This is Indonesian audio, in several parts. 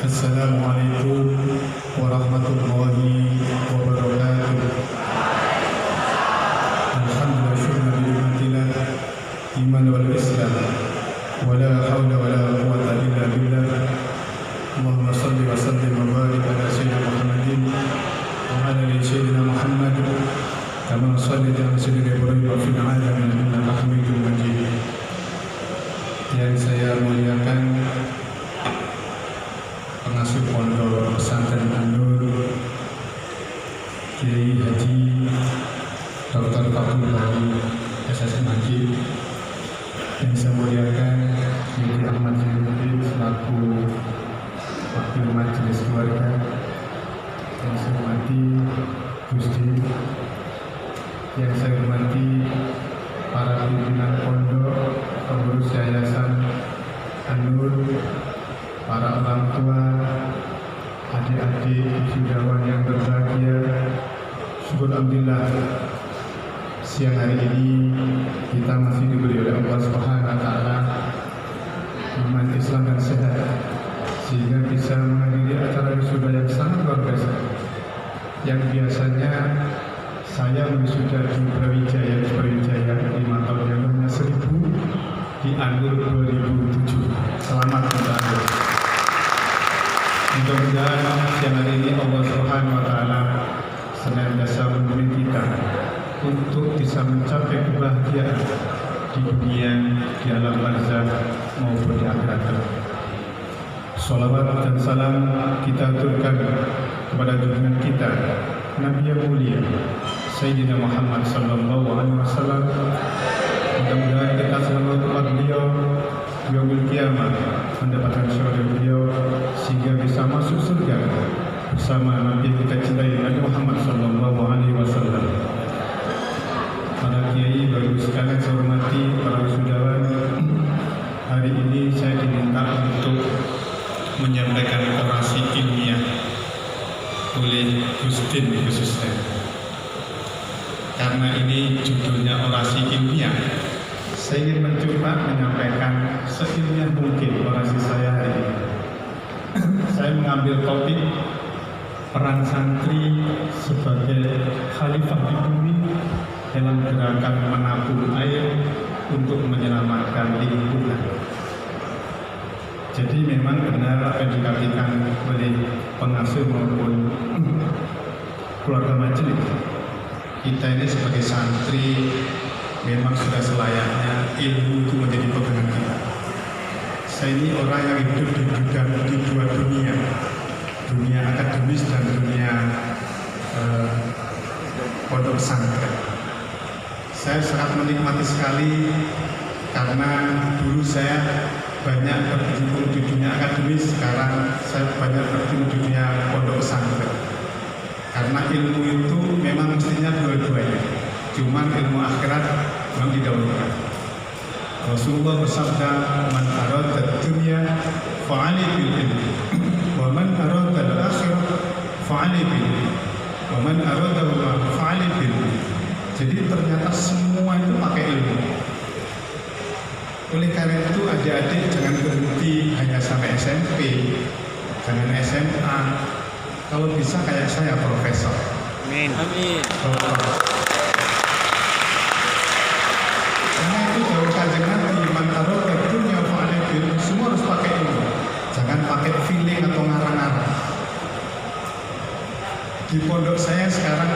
Assalamualaikum warahmatullahi wabarakatuh. Alhamdulillah syukur binikmatillah iman wal islam wala hawla wala quwwata illa billah. Allahumma salli wa sallim wa barik ala sayyidina Muhammadin wa ala ali sayyidina Muhammad kama shallaita ala sayyidina Ibrahim wa fil alamin innaka Hamidum Majid. Yang saya muliakan pengasuh pondok pesantren An-Nur Kiai Haji Dr. Abdul Bari SS Majid, yang saya muliakan Kiai Ahmad Zainuddin selaku wakil majelis keluarga, yang saya hormati Gusti, yang saya hormati para pimpinan pondok, pengurus yayasan An-Nur, para orang tua, adik-adik wisudawan yang berbahagia. Syukur alhamdulillah siang hari ini kita masih diberi oleh Allah Subhanahu wa taala iman Islam dan sehat, sehingga bisa menghadiri acara wisuda yang sangat luar biasa. Yang biasanya saya wisuda di Brawijaya 5 tahun yang lalu 1000, di An-Nur 2007. Selamat untuk An-Nur. Mudah-mudahan siang hari ini Allah Subhanahu wa taala senantiasa membimbing kita untuk bisa mencapai kebahagiaan di dunia, di alam barzakh maupun di akhirat. Salawat dan salam kita aturkan kepada junjungan kita Nabi yang mulia Sayyidina Muhammad sallallahu alaihi wasallam. Mudah-mudahan kita selalu tempat beliau yaumul qiyamah, mendapatkan syurga beliau sehingga bisa masuk surga bersama Nabi kita cintai Nabi Muhammad sallallahu alaihi wasallam. Para kiai, baru sekalian saya hormati para wisudawan, hari ini saya diminta untuk menyampaikan orasi ilmiah oleh Gustin khususnya. Karena ini judulnya orasi ilmiah, saya ingin mencoba menyampaikan seilmiah mungkin orasi saya hari ini. Saya mengambil topik peran santri sebagai khalifah di bumi dalam gerakan menabung air untuk menyelamatkan lingkungan. Jadi memang benar apa yang dikatakan oleh pengasuh maupun keluarga majelis. Kita ini sebagai santri memang sudah selayaknya ilmu itu menjadi pegangan kita. Saya ini orang yang hidup di dua dunia, dunia akademis dan dunia pondok pesantren. Saya sangat menikmati sekali karena dulu saya banyak berkecimpung di dunia akademis, sekarang saya banyak berkecimpung di dunia pondok pesantren. Karena ilmu itu memang mestinya dua-duanya, cuman ilmu akhirat memang didahulukan. Rasulullah bersabda, "Man arada dunya fa'ali bil ilmi, wa man arada al-akhirah fa'ali bil ilmi, wa man arada Allah fa'ali bil ilmi." Jadi ternyata semua itu pakai ilmu. Oleh karena itu adik-adik jangan berhenti hanya sampai SMP, jangan SMA. Kalau bisa kayak saya profesor. Amin. Amin. Karena itu jauh kanjeng Nabi, mantaro dunia fa'alil, semua harus pakai ilmu. Jangan pakai feeling atau ngarang-ngarang. Di pondok saya sekarang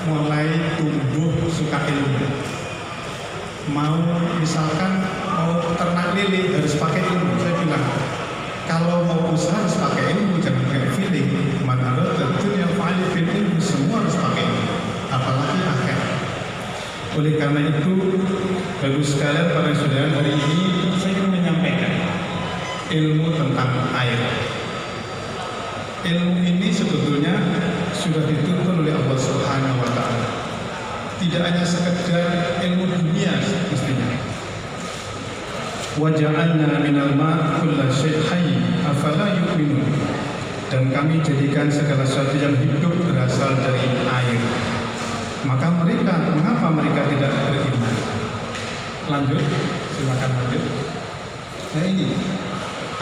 mulai tumbuh suka ilmu. Misalkan mau ternak lele harus pakai ilmu. Saya bilang, kalau mau usaha harus pakai ilmu, jangan pakai feeling. Manaro dunia fa'alil ilmu, semua harus pakai ilmu. Apalagi akhirat. Oleh karena itu, bagus sekalian para saudara, hari ini saya ingin menyampaikan ilmu tentang air. Ilmu ini sebetulnya sudah dituntun oleh Allah Subhanahu wa taala. Tidak hanya sekedar ilmu dunia mestinya. Wa ja'alna minal ma'i kulla syai'in hayy afala yu'minun. Dan kami jadikan segala sesuatu yang hidup berasal dari air. Maka mengapa mereka tidak beriman? Lanjut, silakan lanjut. Nah ini,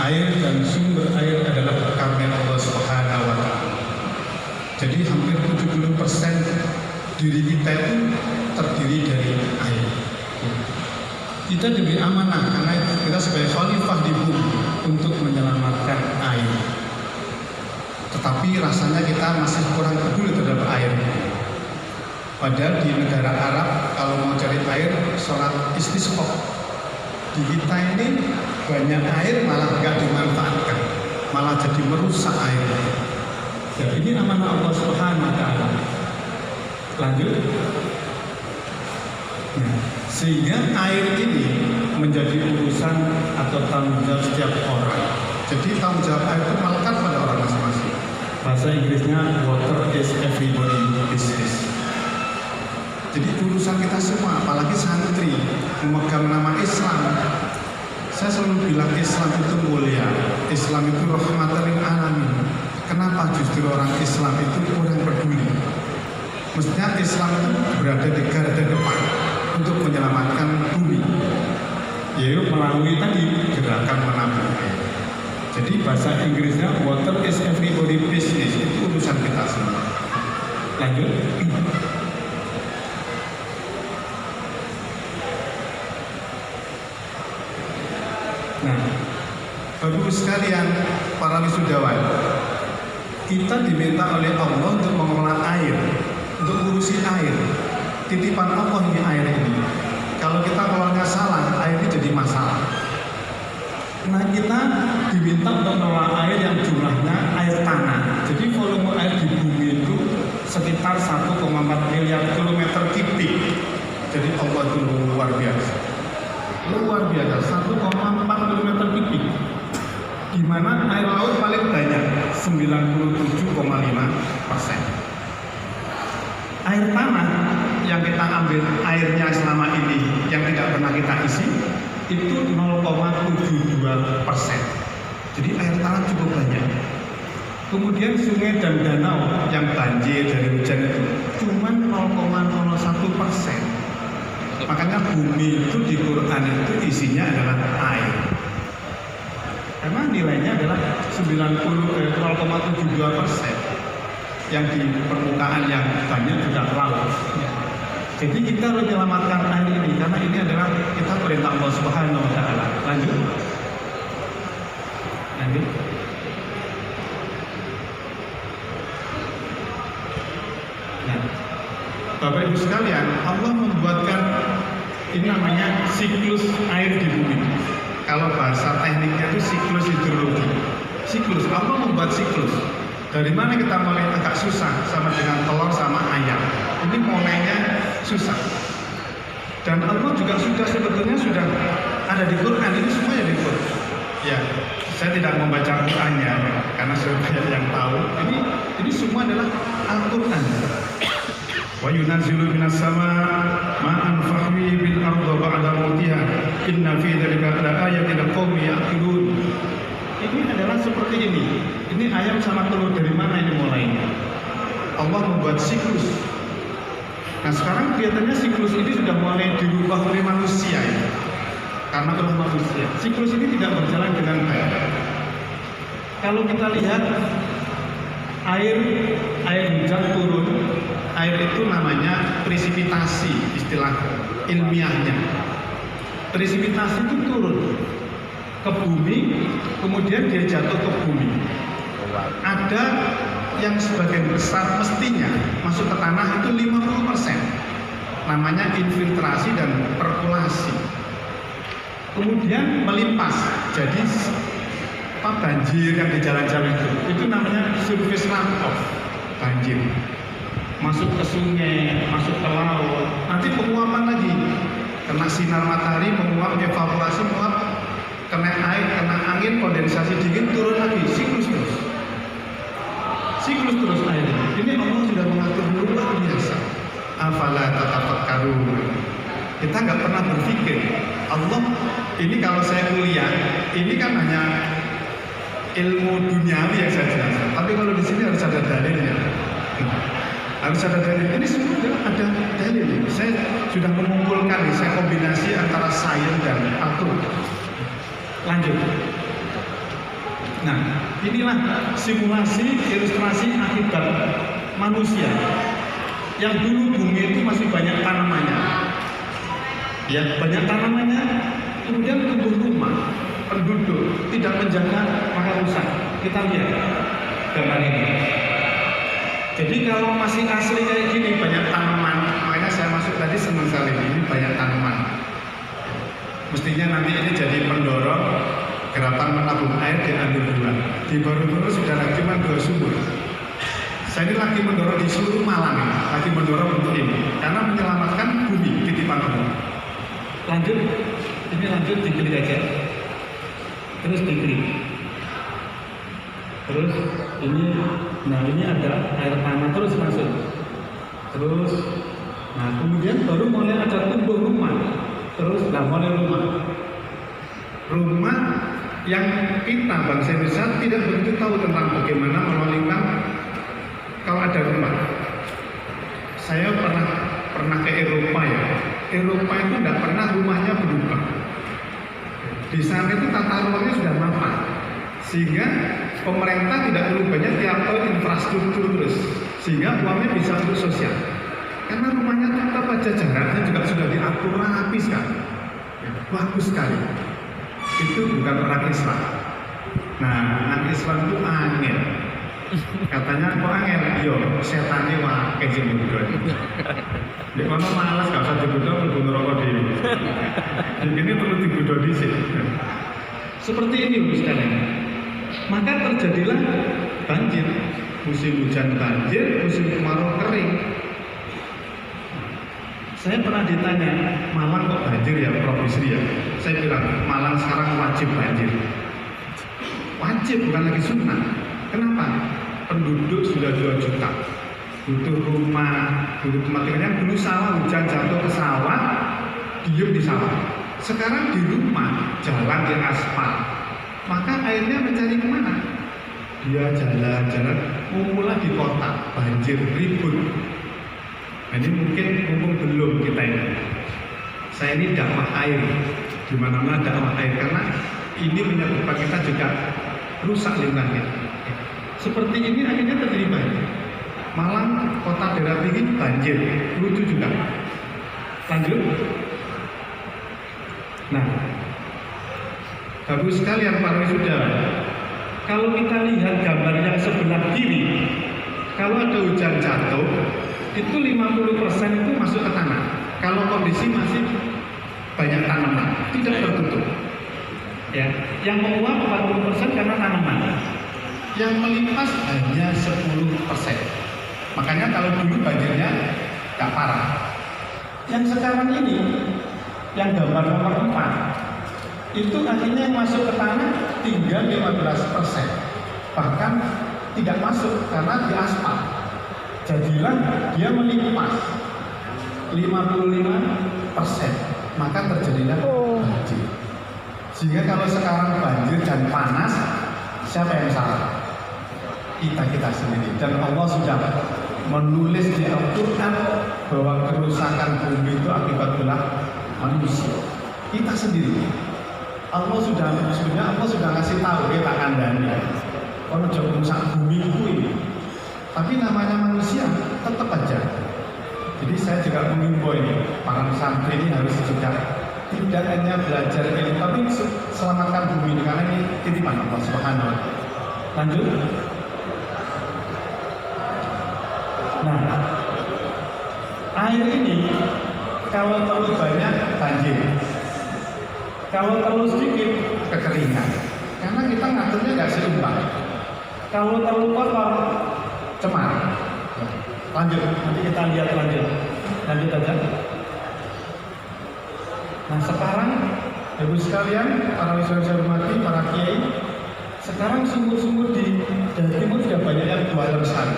Air dan sumber air adalah karunia Allah Subhanahu wa Ta'ala. Jadi hampir 70% diri kita itu terdiri dari air. Kita diberi amanah karena kita sebagai khalifah di bumi untuk menyelamatkan air. Tetapi rasanya kita masih kurang peduli terhadap air. Padahal di negara Arab kalau mau cari air, sholat istisqa. Di kita ini banyak air malah nggak dimanfaatkan, malah jadi merusak air. Ya, ini amanah Allah Subhanahu wa Ta'ala. Lanjut. Nah, sehingga air ini menjadi urusan atau tanggung jawab setiap orang. Jadi tanggung jawab air itu melekat pada orang masing-masing. Bahasa Inggrisnya water is everybody's business. Jadi urusan kita semua, apalagi santri memegang nama Islam. Saya selalu bilang Islam itu mulia, Islam itu rahmatan lil alamin. Kenapa justru orang Islam itu kurang peduli? Mestinya Islam itu berada di garda depan untuk menyelamatkan bumi, yaitu melalui tadi gerakan menabung air. Jadi bahasa Inggrisnya water is everybody's business, itu urusan kita semua. Lanjut. Nah, Bapak Ibu sekalian, para wisudawan, kita diminta oleh Allah untuk mengelola air, untuk ngurusi air. Titipan Allah ini air ini. Kalau kita ngelolanya salah, air ini jadi masalah. Nah, kita diminta untuk mengelola air yang jumlahnya air tanah. Jadi volume air di bumi itu sekitar 1,4 miliar kilometer kubik. Jadi Allah itu luar biasa. Luar biasa, 1,4 km kubik. Di mana air laut paling banyak, 97,5%. Air tanah yang kita ambil airnya selama ini yang tidak pernah kita isi itu 0,72%. Jadi air tanah cukup banyak. Kemudian sungai dan danau yang banjir dari hujan itu cuma 0,01%. Makanya bumi itu di Quran itu isinya adalah air. Karena nilainya adalah 0,72%. Yang di permukaan yang banyak juga laut. Jadi kita harus menyelamatkan air ini karena ini adalah kita perintah Allah Subhanahu wa Ta'ala. Lanjut. Lanjut. Nah, Bapak Ibu sekalian, Allah membuatkan ini namanya siklus air di bumi. Kalau bahasa tekniknya itu siklus hidrologi. Siklus, Allah membuat siklus. Dari mana kita mulai agak susah sama dengan telur sama ayam. Ini mulainya susah. Dan Allah juga sebetulnya sudah ada di Quran. Ini semuanya di Quran. Ya, saya tidak membaca Qurannya karena supaya yang tahu. Ini semua adalah Al-Quran. Wa yunazzilu minas sama' ma'an fahwi bil ardi ba'da mautiha inna fi dzalika laayatin liqaumin ya'qilun. Ini adalah seperti ini. Ini ayam sama telur, dari mana ini mulainya? Allah membuat siklus. Nah sekarang kelihatannya siklus ini sudah mulai dirubah oleh manusia ya. Karena oleh manusia siklus ini tidak berjalan dengan baik. Kalau kita lihat air hujan turun, air itu namanya presipitasi istilah ilmiahnya. Presipitasi itu turun ke bumi, kemudian dia jatuh ke bumi. Ada yang sebagian besar mestinya masuk ke tanah itu 50%. Namanya infiltrasi dan perkulasi. Kemudian melimpas, jadi banjir yang di jalan-jalan itu namanya surface runoff, banjir. Masuk ke sungai, masuk ke laut, nanti penguapan lagi. Kena sinar matahari, menguap, evaporasi, menguap, kena air, kena angin, kondensasi dingin, turun lagi, siklus terus. Siklus terus air. Ini Allah sudah mengatur luar biasa. Afala tatafakkarun. Kita nggak pernah berpikir. Allah, ini kalau saya kuliah, ini kan hanya ilmu duniawi yang saya jelaskan. Tapi kalau di sini harus ada dalilnya. Harus ada dalil. Ini semua ada dalil. Saya sudah mengumpulkan, saya kombinasi antara sains dan Al-Quran. Lanjut. Nah, inilah simulasi ilustrasi akibat manusia. Yang dulu bumi itu masih banyak tanamannya, ya banyak tanamannya, kemudian tumbuh rumah, penduduk tidak menjaga maka rusak. Kita lihat gambar ini. Jadi kalau masih asli kayak gini banyak tanaman, makanya saya masuk tadi senang sekali ini banyak tanaman. Mestinya nanti ini jadi pendorong gerakan menabung air di Andir 2. Di Baru sudah ada cuma 2 sumur. Saya ini lagi mendorong di seluruh Malang, lagi mendorong untuk ini karena menyelamatkan bumi titipan Allah. Lanjut, ini lanjut diklik aja, terus diklik, terus ini, nah ini ada air tanah terus masuk, terus, nah kemudian baru mulai ada tumbuh rumah, terus nah mulai rumah yang kita bangsa Indonesia tidak begitu tahu tentang bagaimana menolingkan. Kalau ada rumah, saya pernah ke Eropa ya. Eropa itu tidak pernah rumahnya berubah. Di sana itu tata ruangnya sudah mapan, sehingga pemerintah tidak perlu banyak tiap tahun infrastruktur terus, sehingga uangnya bisa untuk sosial. Karena rumahnya tetap aja jaraknya juga sudah diatur rapi sekali, ya, bagus sekali. Itu bukan orang Islam. Nah, anak Islam itu angel. Katanya kok angel, yo setannya wah kejeng bodoh. Di mana malas gak usah dibodoh berbunuh rokok di. Ini perlu dibodoh di sini. Seperti ini sekalian. Maka terjadilah banjir, musim hujan banjir, musim kemarau kering. Saya pernah ditanya, Malang kok banjir ya Prof. Bisri ya? Saya bilang Malang sekarang wajib banjir. Wajib bukan lagi sunnah. Kenapa? Penduduk sudah 2 juta, butuh rumah, butuh tempat tinggal. Yang dulu sawah hujan jatuh ke sawah, diem di sawah. Sekarang di rumah, jalan di aspal. Maka airnya mencari kemana? Dia jalan-jalan, mulai di kota, banjir, ribut. Nah, ini mungkin mumpung belum kita ini. Saya ini dakwah air, di mana-mana dakwah air karena ini menyebabkan kita juga rusak lingkungan. Seperti ini akhirnya terjadi banjir. Malang kota daerah tinggi banjir, lucu juga. Lanjut. Nah, bagus sekalian para wisuda. Kalau kita lihat gambar yang sebelah kiri, kalau ada hujan jatuh, itu 50% itu masuk ke tanah. Kalau kondisi masih banyak tanaman, tidak tertutup. Ya, yang menguap 40% karena tanaman. Yang melimpas hanya 10%. Makanya kalau dulu banjirnya gak parah. Yang sekarang ini, yang gambar nomor 4, itu akhirnya yang masuk ke tanah tinggal 15%. Bahkan tidak masuk karena di aspal. Jadilah dia melimpas 55%. Maka terjadilah banjir. Sehingga kalau sekarang banjir dan panas, siapa yang salah? Kita sendiri. Dan Allah sudah menulis di Al-Quran bahwa kerusakan bumi itu akibat ulah manusia. Kita sendiri. Allah sudah ngasih tahu kita kandani. Kalau jauh rusak bumi itu ini. Tapi namanya manusia tetap aja. Jadi saya juga mengimbau ini para santri ini harus juga tidak hanya belajar ilmu, tapi selamatkan bumi ini karena ini titipan Allah Subhanahu wa Ta'ala. Lanjut. Nah, air ini kalau terlalu banyak banjir, kalau terlalu sedikit kekeringan. Karena kita ngaturnya nggak seimbang. Kalau terlalu kotor, cemar. Lanjut, nanti kita lihat lanjut aja. Nah sekarang, ibu sekalian, para wisuda saya hormati, para kiai, sekarang sumur-sumur di Jawa Timur sudah banyak yang 2 sekali.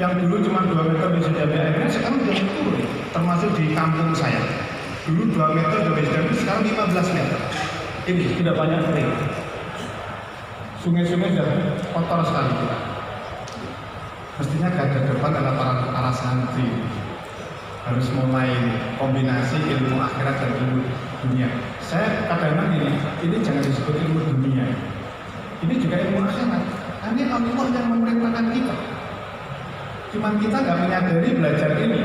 Yang dulu cuma 2 meter WCDB airnya, sekarang sudah turun. Termasuk di kampung saya. Dulu 2 meter WCDB, sekarang 15 meter. Ini sudah banyak kering. Sungai-sungai sudah kotor sekali. Mestinya garda depan adalah para santri. Harus mulai kombinasi ilmu akhirat dan ilmu dunia. Saya kadang-kadang ini jangan disebut ilmu dunia. Ini juga ilmu akhirat. Ini Allah yang memerintahkan kita. Cuman kita nggak menyadari belajar ini.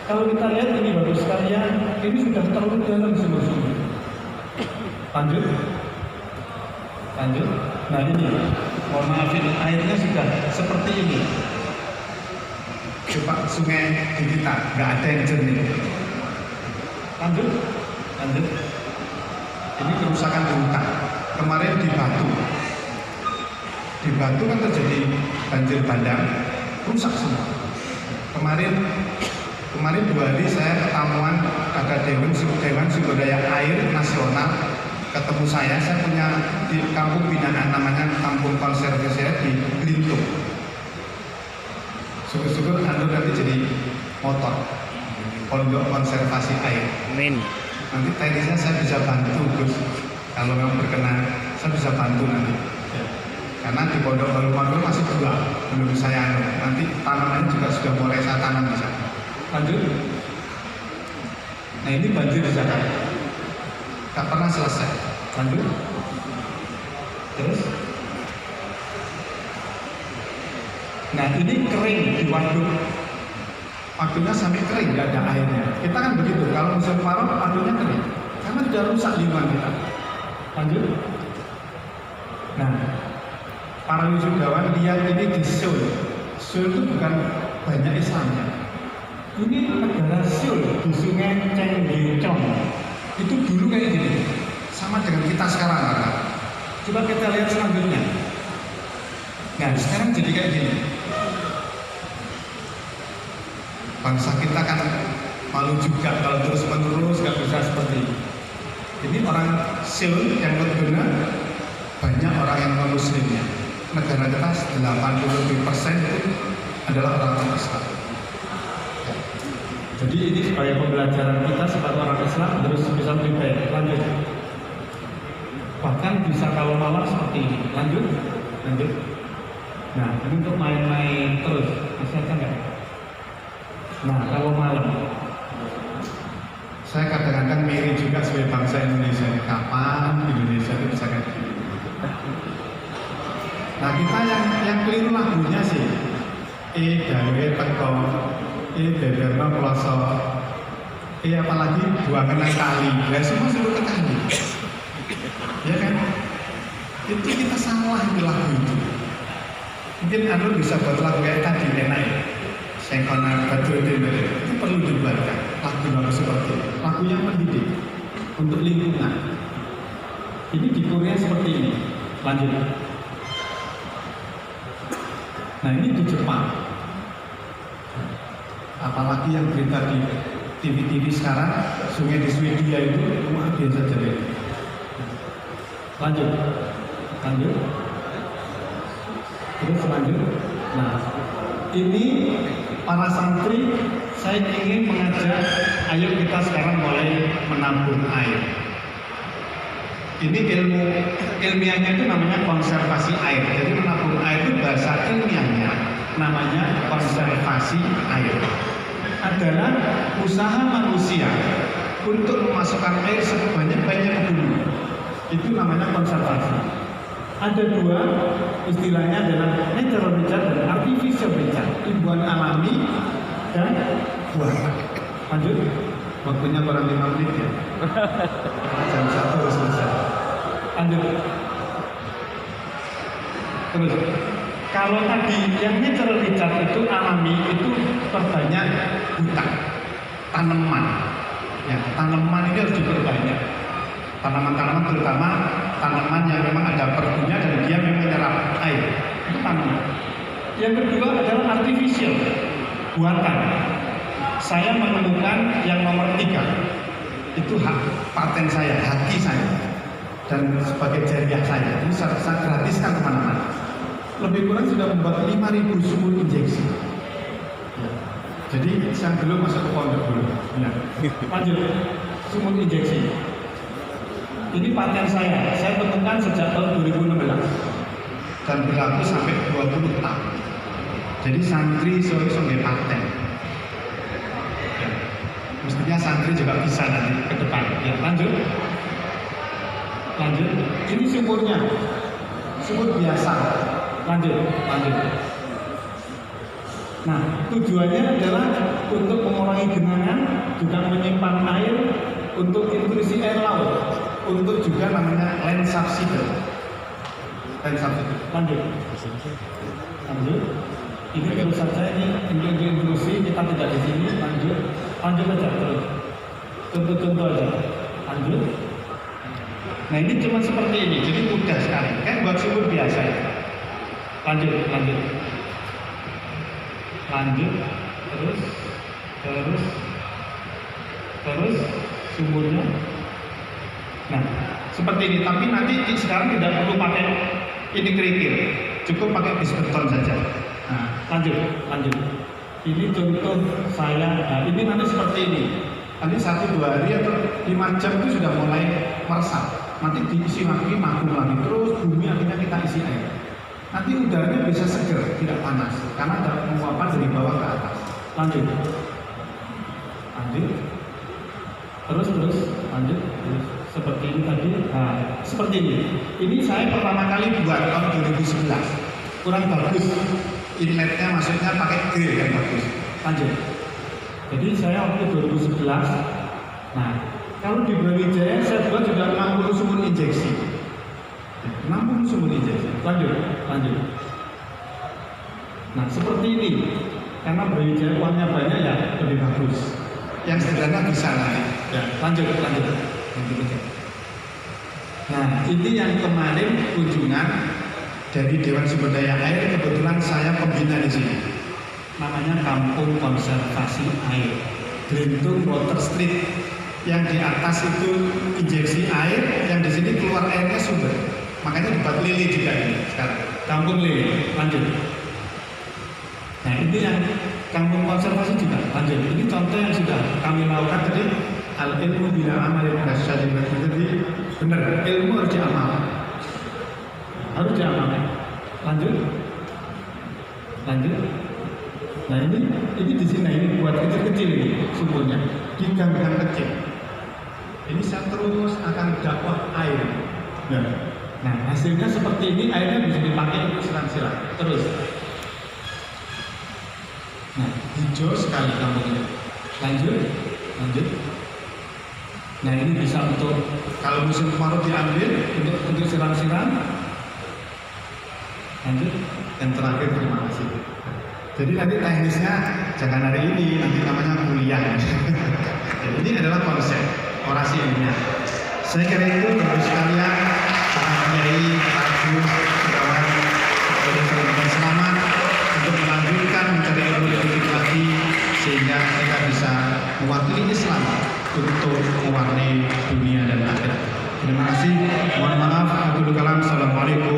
Kalau kita lihat ini bagus sekalian, ini sudah terlalu dalam sumber-sumber. Lanjut. Nah ini, mohon maaf ini airnya sudah seperti ini. Coba sungai di kita nggak ada yang jernih. Lanjut. Ini kerusakan di hutan. Kemarin di Batu kan terjadi banjir bandang, rusak semua. Kemarin 2 hari saya ketemuan ada Dewan Sumber Daya Air Nasional ketemu saya punya di kampung binaan namanya Kampung Konservasi di Blintung. Syukur-syukur Anda nanti jadi motor pondok konservasi air. Amin. Nanti teknisnya saya bisa bantu Gus. Kalau memang berkenan, saya bisa bantu nanti. Ya. Karena di Pondok Baru Makmur masih 2, belum saya nanti tanamannya juga sudah mulai saya tanam di sana. Lanjut. Nah ini banjir di Jakarta, tak pernah selesai. Lanjut. Terus. Nah ini kering di waduk. Waduknya sampai kering, nggak ada airnya. Kita kan begitu. Kalau musim kemarau, waduknya kering, karena sudah rusak lingkungan kita. Lanjut. Nah, para wisudawan lihat ini di Seoul. Seoul itu bukan banyak Islamnya. Ini negara Seoul di Sungai Cheonggyecheon. Itu dulu kayak gini, sama dengan kita sekarang kan? Coba kita lihat selanjutnya. Nah, sekarang jadi kayak gini. Bangsa kita kan malu juga kalau terus-menerus nggak bisa seperti ini. Ini orang Seoul yang benar banyak orang yang non-muslimnya. Negara kita 80% itu adalah orang Islam. Jadi ini sebagai pembelajaran kita sebagai orang Islam harus bisa lebih baik. Lanjut. Bahkan bisa kalau malam seperti ini. Lanjut. Nah, ini untuk main-main terus. Bisa kan nggak? Nah, kalau malam. Saya kadang-kadang miris juga sebagai bangsa Indonesia. Kapan Indonesia itu bisa kayak gini? Nah kita yang keliru lagunya sih. Dawe teko, beberno kloso, apalagi buangan nang kali. Ya semua suruh ke kali. Ya kan? Itu kita salah di lagu itu. Mungkin Anda bisa buat lagu kayak tadi enak ya. Sengkona betul itu perlu dibuatkan lagu-lagu seperti itu. Lagu yang mendidik untuk lingkungan. Ini di Korea seperti ini. Lanjut. Nah ini di Jepang. Apalagi yang berita di TV sekarang, sungai di Swedia itu luar biasa jadi. Lanjut. Terus lanjut. Nah ini para santri, saya ingin mengajak, ayo kita sekarang mulai menabung air. Ini ilmiahnya itu namanya konservasi air. Jadi menabung air itu bahasa ilmiahnya namanya konservasi air. Adalah usaha manusia untuk memasukkan air sebanyak-banyaknya ke bumi. Itu namanya konservasi. Ada 2 istilahnya adalah natural recharge dan artificial recharge. Tumbuhan alami dan buatan. Lanjut. Waktunya kurang 5 menit ya. Jam 1 harus selesai. Lanjut. Terus. Kalau tadi yang natural recharge itu alami itu perbanyak hutan, tanaman. Ya, tanaman ini harus diperbanyak. Tanaman-tanaman terutama tanaman yang memang ada perlunya dan dia memang menyerap air. Itu tanaman. Yang kedua adalah artificial, buatan. Saya menemukan yang nomor 3. Itu hak paten saya, haki saya. Dan sebagai jariah saya, ini saya gratiskan kemana-mana. Lebih kurang sudah membuat 5.000 sumur injeksi. Ya. Jadi saya belum masuk ke pondok dulu. Ya. Lanjut, sumur injeksi. Ini paten saya temukan sejak tahun 2016 dan berlaku sampai 20 tahun. Jadi santri soalnya paten. Ya. Mestinya santri juga bisa nanti ke depan. Ya, lanjut. Ini sumurnya. sumur biasa. Lanjut. Nah, tujuannya adalah untuk mengurangi genangan, juga menyimpan air, untuk intrusi air laut, untuk juga namanya land subsidence. Lanjut. Ini terus saja ini untuk intrusi kita tidak di sini. Lanjut aja terus. Contoh aja. Lanjut. Nah ini cuma seperti ini, jadi mudah sekali. Kan buat sumur biasa ya. Lanjut. Terus sumurnya. Nah seperti ini. Tapi nanti sekarang tidak perlu pakai ini kerikil, cukup pakai bis beton saja. Nah, lanjut. Ini contoh saya. Nah, ini nanti seperti ini. Nanti 1-2 hari atau 5 jam itu sudah mulai meresap. Nanti diisi lagi, makum lagi, terus bumi akhirnya kita isi air. Nanti udaranya bisa seger, tidak panas, karena ada penguapan dari bawah ke atas. Lanjut. Terus lanjut. Seperti ini tadi. Nah, seperti ini. Ini saya pertama kali buat tahun 2011. Kurang bagus. Inletnya maksudnya pakai grill yang bagus. Lanjut. Jadi saya waktu 2011. Nah, kalau di Brawijaya saya buat juga 60 sumur injeksi. 60 sumur injeksi. Lanjut. Nah, seperti ini. Karena Brawijaya uangnya banyak ya, lebih bagus. Yang sederhana bisa nanti. Ya, lanjut. Nah, ini yang kemarin kunjungan dari Dewan Sumber Daya Air, kebetulan saya pembina di sini. Namanya Kampung Konservasi Air, Glentung Water Street. Yang di atas itu injeksi air, yang di sini keluar airnya sumber. Makanya dibuat lili juga ini sekarang. Kampung Lili. Lanjut. Nah, ini yang Kampung Konservasi juga. Lanjut. Ini contoh yang sudah kami lakukan tadi. Al ilmu bila amal kasyadil. Jadi benar, ilmu harus diamalkan. Lanjut. Nah ini di sini, ini buat kecil-kecil ini sumurnya di gang-gang kecil. Ini saya terus akan dakwah air. Nah hasilnya seperti ini, airnya bisa dipakai untuk silang-silang. Terus. Nah hijau sekali kampungnya. Lanjut. Nah ini bisa untuk kalau musim kemarau diambil untuk siram-siram. Lanjut. Yang terakhir, terima kasih. Jadi nanti teknisnya jangan hari ini, nanti namanya kuliah. Jadi ini adalah konsep orasi ilmiah. Saya kira itu baru sekalian para kiai, agus, kawan, dengan selamat untuk melanjutkan mencari ilmu lebih lagi sehingga kita bisa mewakili Islam untuk mewarnai dunia dan akhirat. Terima kasih. Mohon maaf. Aku kalam. Assalamualaikum